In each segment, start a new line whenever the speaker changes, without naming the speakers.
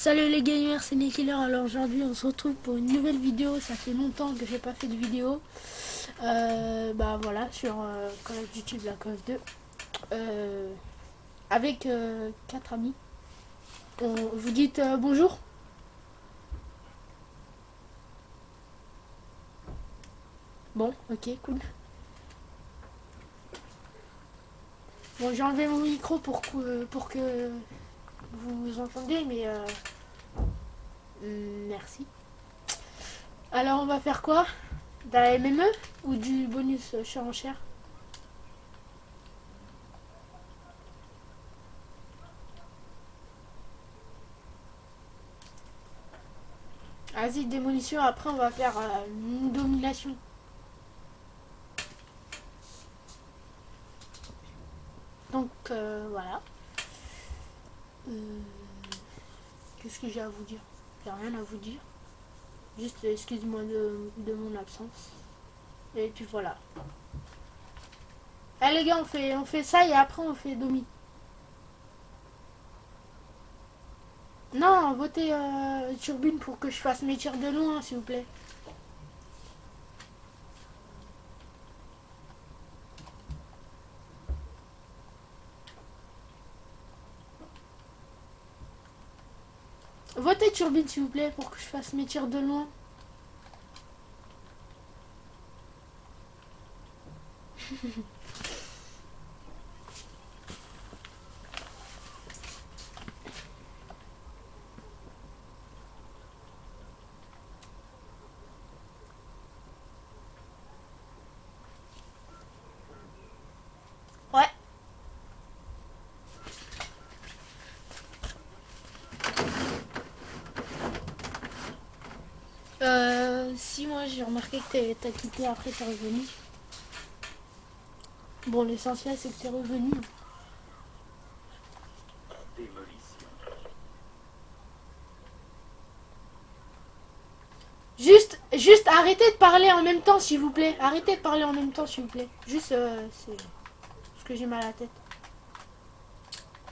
Salut les gamers, c'est Nikiller. Alors aujourd'hui on se retrouve pour une nouvelle vidéo. Ça fait longtemps que j'ai pas fait de vidéo. Bah voilà, sur Call of Duty Black Ops 2. Avec 4 amis. Vous dites bonjour? Bon, ok, cool. Bon, j'ai enlevé mon micro pour que vous entendiez, mais merci. Alors on va faire quoi? De la MME ou du bonus surenchère? Vas-y, démolition, après on va faire une domination. Donc voilà. Qu'est-ce que j'ai à vous dire? J'ai rien à vous dire. Juste excuse-moi de mon absence. Et puis voilà. Allez les gars, on fait ça et après on fait Domi. Non, votez Turbine pour que je fasse mes tirs de loin, s'il vous plaît. Votez Turbine, s'il vous plaît, pour que je fasse mes tirs de loin. Ouais. Si moi j'ai remarqué que t'as quitté après t'es revenu. Bon, l'essentiel c'est que t'es revenu. Juste arrêtez de parler en même temps, s'il vous plaît. Arrêtez de parler en même temps, s'il vous plaît. Juste, c'est parce que j'ai mal à la tête.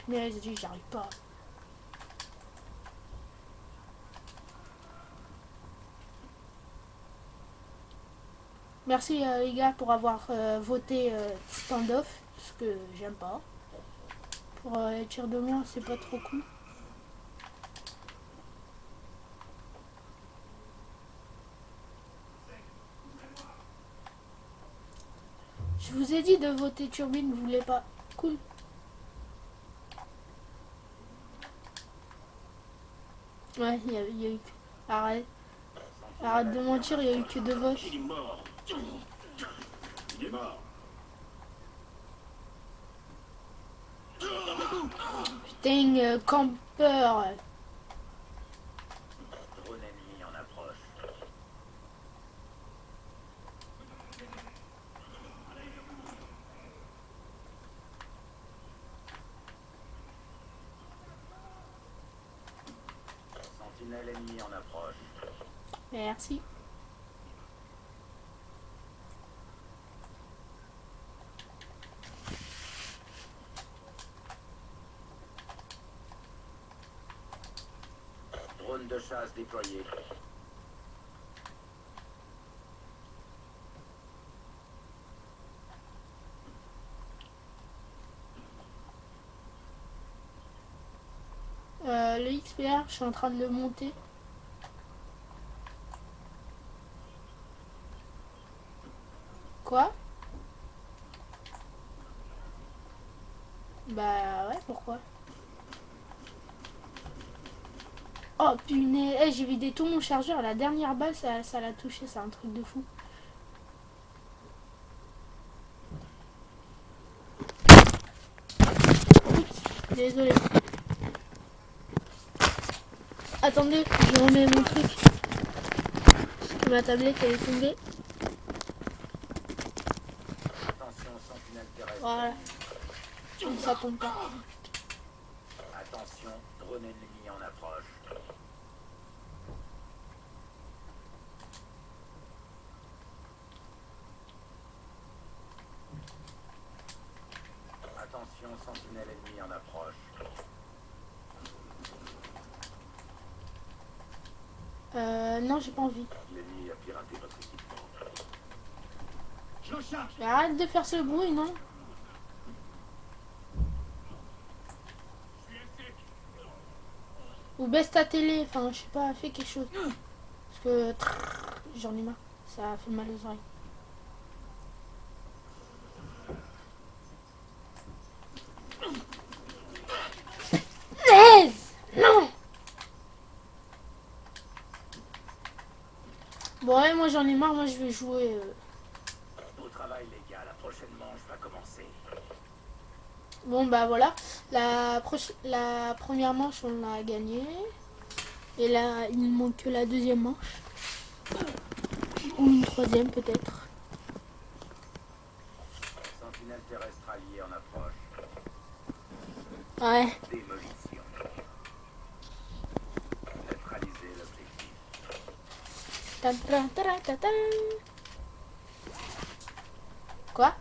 Mais j'arrive pas. Merci les gars pour avoir voté standoff, ce que j'aime pas. Pour les tirs de loin, c'est pas trop cool. Je vous ai dit de voter turbine, vous voulez pas. Cool. Ouais, il y a eu que... Arrête de mentir, il y a eu que 2 votes.
Il est mort. Il est mort.
Putain, campeur.
Drone ennemi en approche. Sentinelle ennemi en approche.
Merci.
Drone de chasse déployé.
Le XPR, je suis en train de le monter. Quoi? Bah ouais, pourquoi? Oh punaise, j'ai vidé tout mon chargeur. La dernière balle, ça l'a touché, c'est un truc de fou. Oups, désolé. Attendez, je remets mon truc. Ma tablette elle est tombée.
Attention, sentinelle terrestre.
Voilà, ça tombe pas.
Attention, drone ennemi en approche. Attention, sentinelle ennemi en approche.
Non, j'ai pas envie.
L'ennemi a piraté votre équipement.
Je recharge.
Mais arrête de faire ce bruit, non? Ou baisse ta télé, enfin, je sais pas, fais quelque chose. Parce que j'en ai marre, ça fait mal aux oreilles. Aise! Non! Bon, ouais, moi j'en ai marre, moi je vais jouer.
Au travail, les gars, la prochaine manche va commencer.
Bon, bah voilà, la première manche on l'a gagnée. Et là, il ne manque que la deuxième manche. Ou une troisième peut-être.
Sentinelle terrestre alliée en approche.
Ouais.
Démolition. Neutraliser l'objectif.
Tan, tan, tan, tan, tan. Quoi?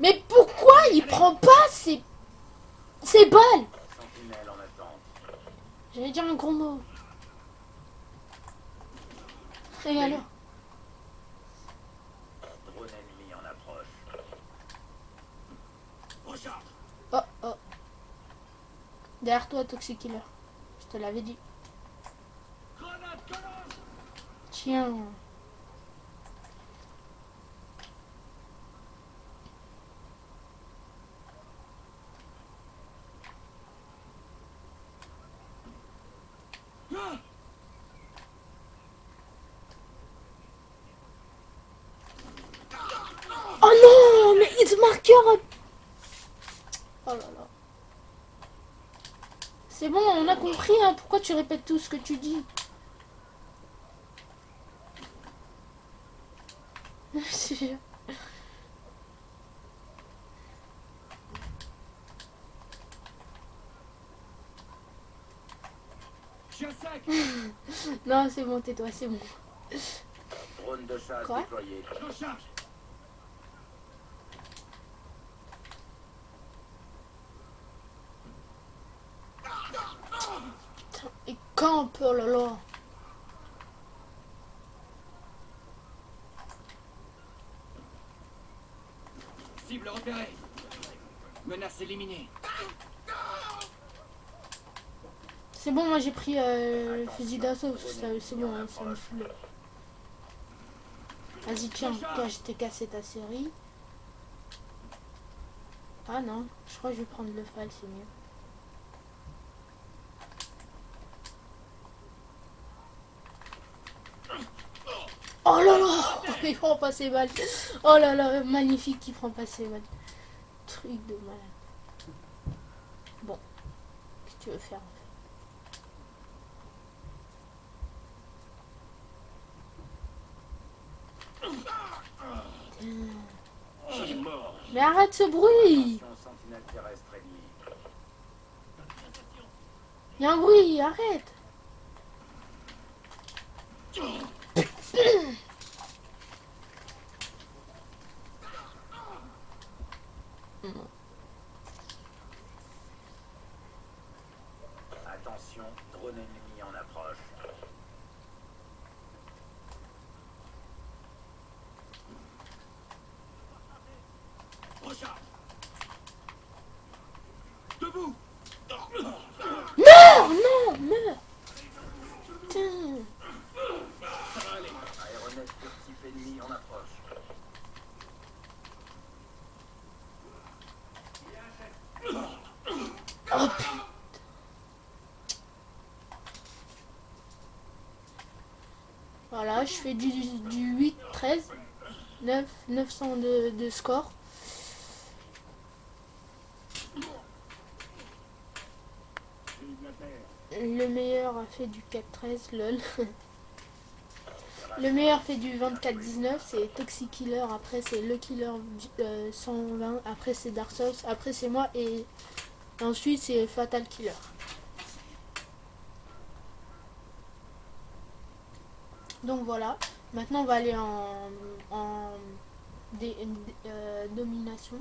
Mais pourquoi il prend pas ses balles?
Sentinelle en attente.
J'allais dire un gros mot. Et alors?
Drone ennemi en approche.
Recharge.
Oh oh. Derrière toi, Toxic Killer. Je te l'avais dit.
Grenade, grenade.
Tiens.
Ah.
Oh non, mais Hit Marker. Oh là là. C'est bon, on a compris, hein. Pourquoi tu répètes tout ce que tu dis? C'est sûr.
Je suis à sec.
Non, c'est bon, tais-toi, c'est bon.
Drone de chasse
Quoi?
déployé.
Je recharge.
Putain, et campe, oh là là.
Cible repérée. Menace éliminée.
C'est bon, moi j'ai pris le fusil d'assaut, parce que c'est bon, hein, ça me saoule. Vas-y, tiens, toi je t'ai cassé ta série. Ah non, je crois que je vais prendre le FAL, c'est mieux. Oh là là, il prend pas ses balles. Oh là là, magnifique, il prend pas ses balles. Truc de malade. Bon, qu'est-ce que tu veux faire?
Je suis mort.
Mais arrête ce bruit!
Attention, sentinelle terrestre ennemie.
Il y a un bruit, arrête!
Attention, drone ennemi en approche.
Recharge. Debout.
Non, non, meurs! Putain.
Ça va aller.
Aéronef furtif ennemi en approche.
Oh putain. Voilà, je fais du 8-13. 900 de score. Le meilleur a fait du 4-13, lol. Le meilleur fait du 24-19, c'est Toxic Killer, après c'est le Killer 120, après c'est Dark Souls, après c'est moi et ensuite c'est Fatal Killer. Donc voilà, Maintenant, on va aller en domination.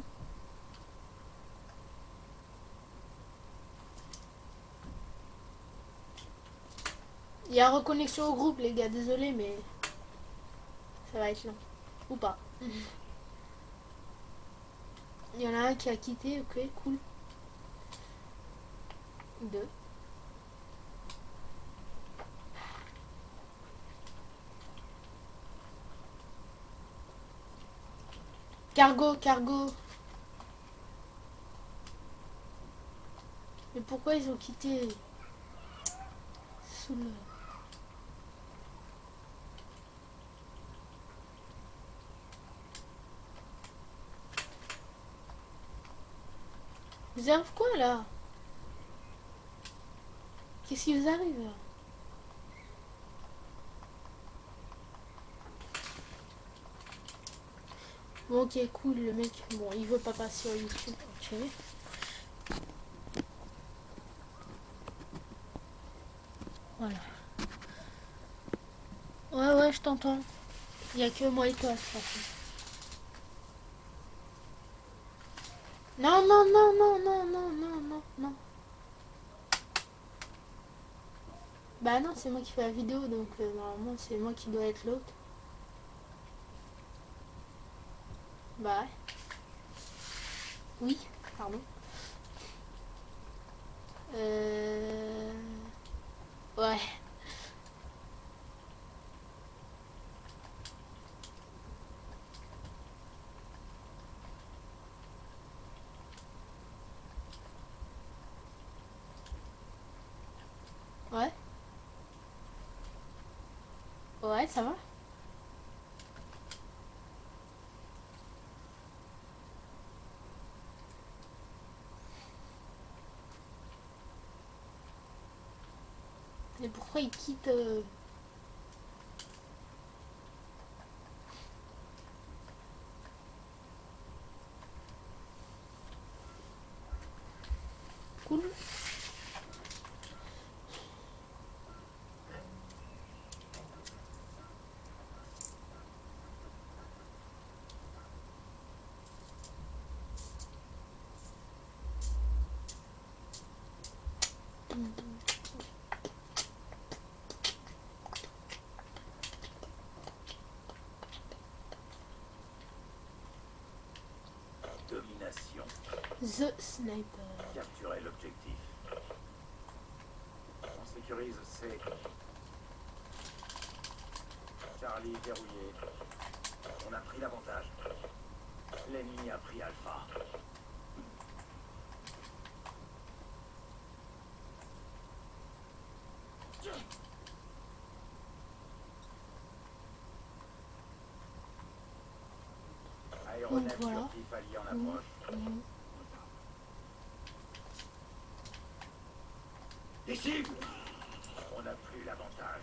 Il y a reconnexion au groupe, les gars. Désolé, mais ça va être long. Ou pas. Il y en a un qui a quitté. Ok, cool. 2. Cargo, cargo. Mais pourquoi ils ont quitté? Sous le... Vous arrive quoi là? Qu'est-ce qui vous arrive là? Bon, ok, cool, le mec. Bon, il veut pas passer sur YouTube. Ok. Voilà. Ouais, ouais, je t'entends. Il y a que moi et toi, de toute façon. Non, non, non, non, non, non, non, non, non. Bah non, c'est moi qui fais la vidéo, donc normalement c'est moi qui dois être l'autre. Bah ouais. Oui, pardon. Ouais. Ouais. Ouais, ça va. Et pourquoi il quitte Cool.
Domination.
The Sniper.
Capturer l'objectif. On sécurise C. Charlie verrouillé. On a pris l'avantage. L'ennemi a pris Alpha. Aéronef
voilà.
furtif allié en approche.
Des cibles!
On n'a plus l'avantage.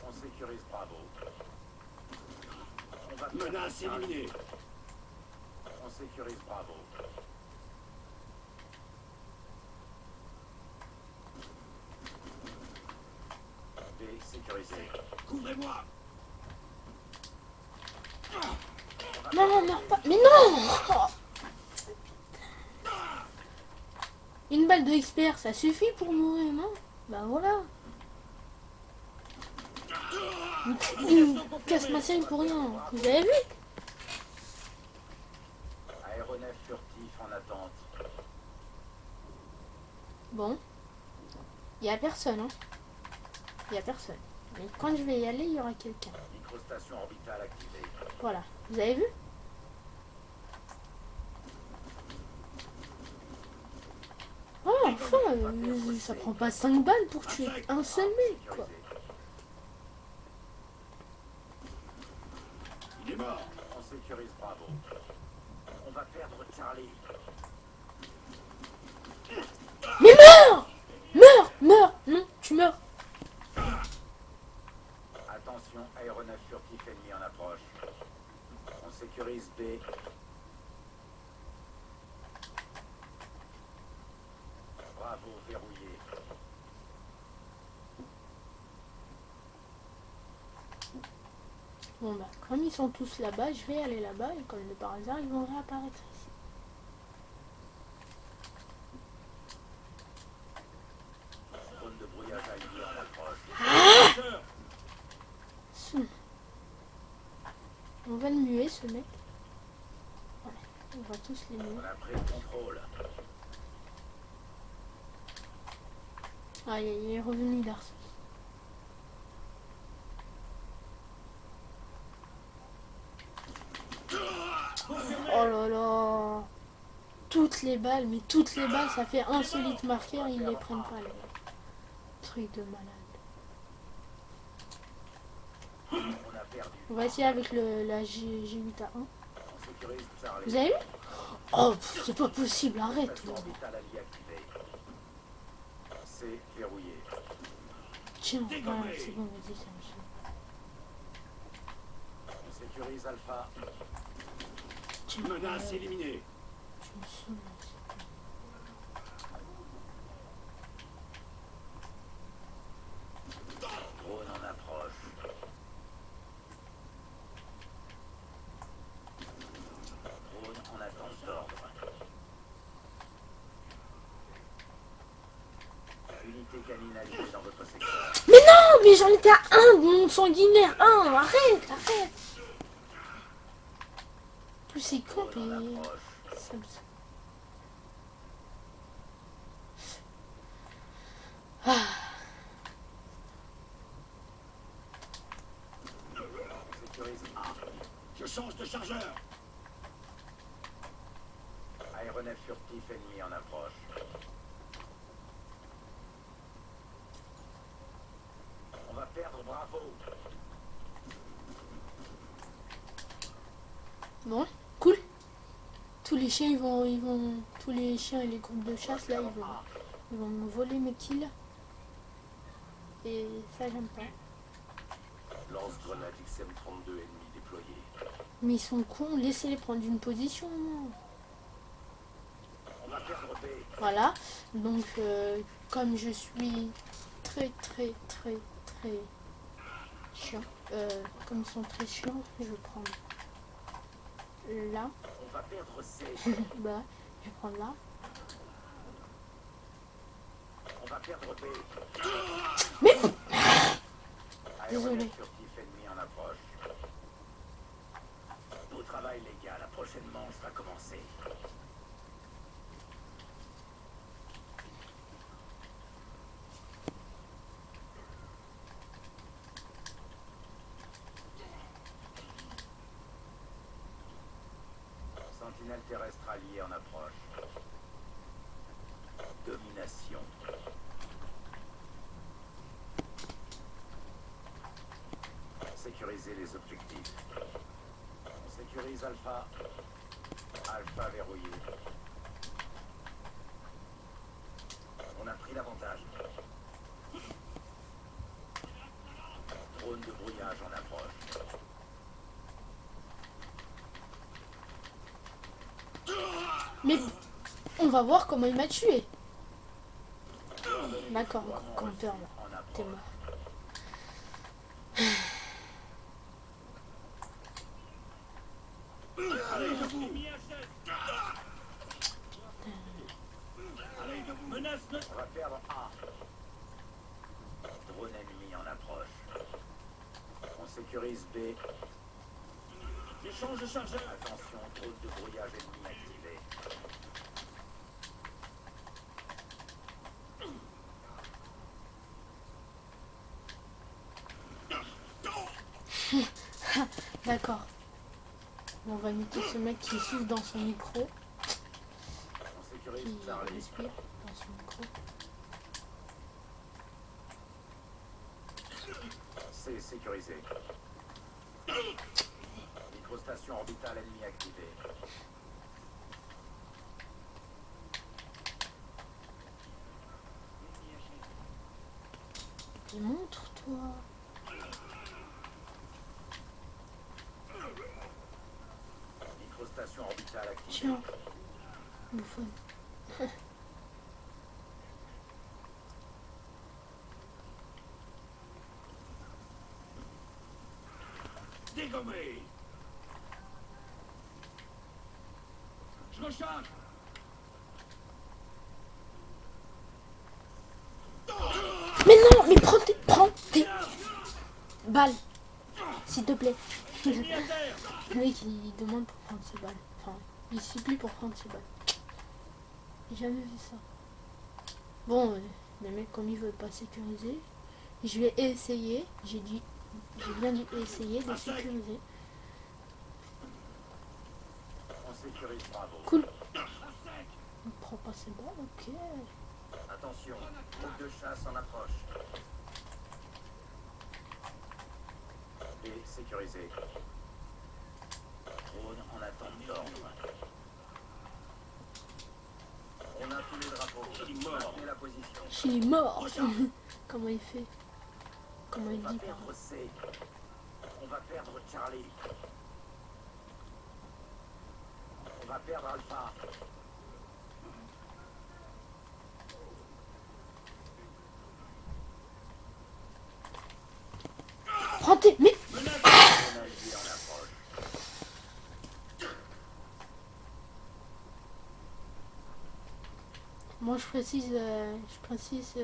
On sécurise Bravo. On va perdre
Menace
Charlie.
éliminée!
On sécurise Bravo. B sécurisé.
Couvrez-moi!
Non, non, non, pas. Mais non. Une balle de expert, ça suffit pour mourir, non? Bah voilà. Il casse ma scène pour rien. Vous avez vu?
Aéronef furtif en attente.
Bon. Il y a personne, hein. Il y a personne. Mais quand je vais y aller, il y aura quelqu'un.
Microstation orbitale activée.
Voilà. Vous avez vu? Oh, enfin, ça prend pas 5 balles pour tuer un seul mec, quoi.
Sécurisé.
Il est mort!
On sécurise Bravo. On va perdre Charlie.
Mais meurs! Meurs! Meurs! Non, tu meurs.
Attention, aéronef furtif ennemi en approche. On sécurise B. Bravo. Bravo verrouillé.
Bon bah, comme ils sont tous là-bas, je vais aller là-bas et comme de par hasard, ils vont réapparaître ici.
Zone de brouillage allié en approche.
Soum. On va le muer, ce mec. Ouais, on va tous les muer.
On a pris le contrôle.
Ah, il est revenu Darcy. Oh là là. Toutes les balles, mais toutes les balles, ça fait un solide marqueur, ils les prennent pas, les mecs. Truc de malade.
On a perdu.
On va essayer avec la G8A1.
On sécurise Charlie.
Vous avez vu? Oh, c'est pas possible, arrête.
Station orbitale alliée activée. C'est verrouillé.
Tiens, voilà, c'est bon, vas-y, ça me saoule.
On sécurise Alpha.
Tiens,
Menace éliminée.
tu me saoules.
Drone en approche. Drone en attente d'ordre. Unité canine alliée dans votre secteur.
Mais non, mais j'en étais à un, mon sanguinaire, un, arrête. Plus c'est con,
Drone en
et...
approche.
ça me saoule.
On sécurise A.
Je change de chargeur.
Aéronef furtif ennemi en approche. On va perdre Bravo.
Bon, cool. Tous les chiens, tous les chiens et les groupes de chasse, là, ils vont me voler mes kills. Et ça, j'aime pas.
Lance-grenade XM32 ennemi déployé.
Mais ils sont cons, laissez-les prendre une position.
On va perdre B.
Voilà, donc comme je suis très chiant, comme ils sont très chiants, je vais prendre là,
On va perdre C.
bah, je vais prendre là.
On va perdre B.
Mais
Aéronef
désolé.
furtif ennemi en approche. Beau travail les gars, la prochaine manche va commencer. Sentinelle terrestre alliée en approche. Domination. Sécuriser les objectifs. On sécurise Alpha. Alpha verrouillé. On a pris l'avantage. Drone de brouillage en approche.
Mais on va voir comment il m'a tué. D'accord, gros campeur là,
En
t'es
approche.
mort.
Allez, debout. Allez, debout. Menace de...
On va perdre A. Drone ennemi en approche. On sécurise B.
Je change de chargeur.
Attention, drone de brouillage ennemi activé.
D'accord. On va muter ce mec qui souffle dans son micro,
On sécurise
qui
Charlie.
respire dans son micro.
C'est sécurisé. Microstation orbitale ennemie activée.
Et montre-toi.
Microstation orbitale activée.
Tiens, bouffon.
dégommé. Je recharge.
Mais non, mais prends tes balles, s'il te plaît.
Ennemi à terre.
Le mec il demande pour prendre ses balles. Enfin, il supplie pour prendre ses balles. J'ai jamais vu ça. Bon, le mec comme il veut pas sécuriser, je vais essayer. J'ai bien dit essayer de sécuriser.
On sécurise Bravo.
Cool. On prend pas ses balles, ok.
Attention, groupe de chasse en approche. B sécurisé. Drone en attente d'ordre. On a tous les drapeaux. Maintenez la position.
Il est mort. Comment il fait? Comment
On
il
va
dit
perdre
pardon.
C. On va perdre Charlie. On va perdre Alpha.
Prends tes... Mais...
On a le vie en approche.
Moi je précise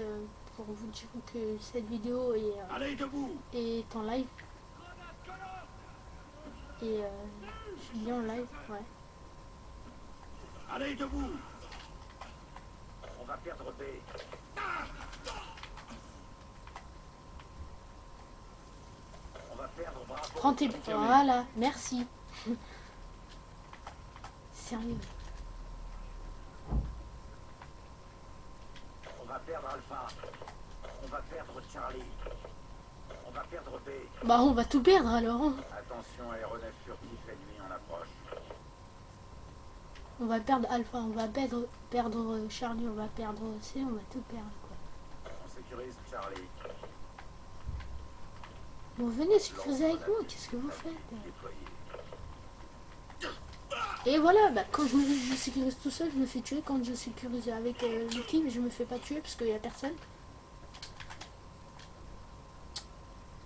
pour vous dire que cette vidéo
Allez, debout.
est en live. Et je suis bien en live, ouais.
Allez, debout.
On va perdre B. On va perdre Bravo.
Prends tes... Voilà, merci. Sérieux.
On va perdre Alpha. On va perdre Charlie. On va perdre B.
Bah on va tout perdre alors. Hein.
Attention, aéronef furtif ennemi en approche.
On va perdre Alpha, on va perdre Charlie, on va perdre C, on va tout perdre quoi.
On sécurise Charlie.
Bon venez sécuriser avec moi, qu'est-ce que vous faites?
Déployé.
Et voilà, bah, quand je sécurise tout seul, je me fais tuer. Quand je sécurise avec l'équipe, je me fais pas tuer parce qu'il y a personne.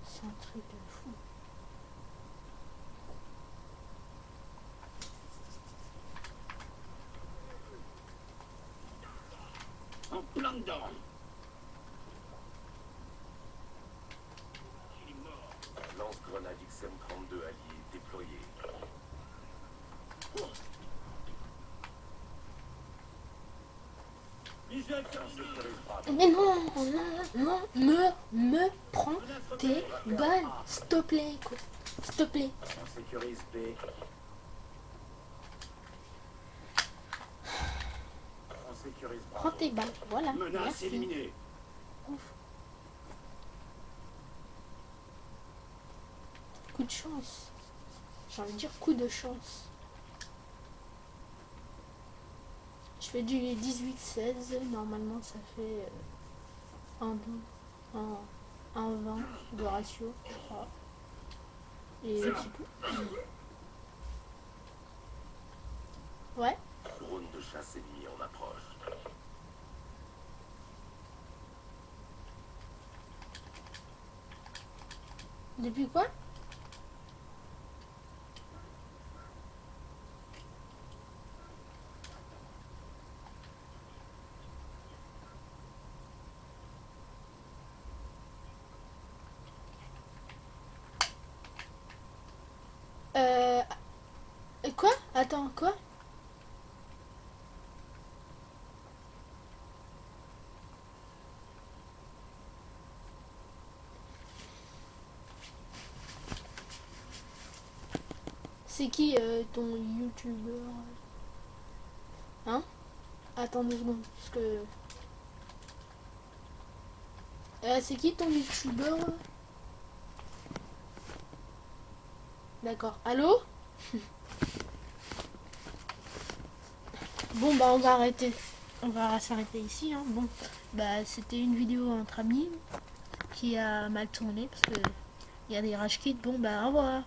C'est un truc de fou.
En plein dedans. Il est mort.
Lance-grenade XM32 allié déployé.
Visuel
On
terminé.
sécurise Bravo.
Mais non, me prends tes balles, s'il te plaît, quoi. S'il te plaît.
On sécurise B. On sécurise
Prends
Bravo.
tes balles, voilà.
Menace
Merci.
éliminée.
Ouf. Coup de chance. J'ai envie de dire coup de chance. Je fais du 18-16, normalement ça fait un 20 de ratio, je crois. Et c'est tout. Ouais.
Drone de chasse ennemi en approche.
Depuis quoi? Quoi? Attends, quoi? C'est qui ton youtubeur? Hein? Attends 2 secondes, parce que... c'est qui ton youtubeur? D'accord. Allô? Bon bah on va arrêter. On va s'arrêter ici. Hein. Bon, bah c'était une vidéo entre amis qui a mal tourné parce que il y a des rage kits. Bon bah au revoir.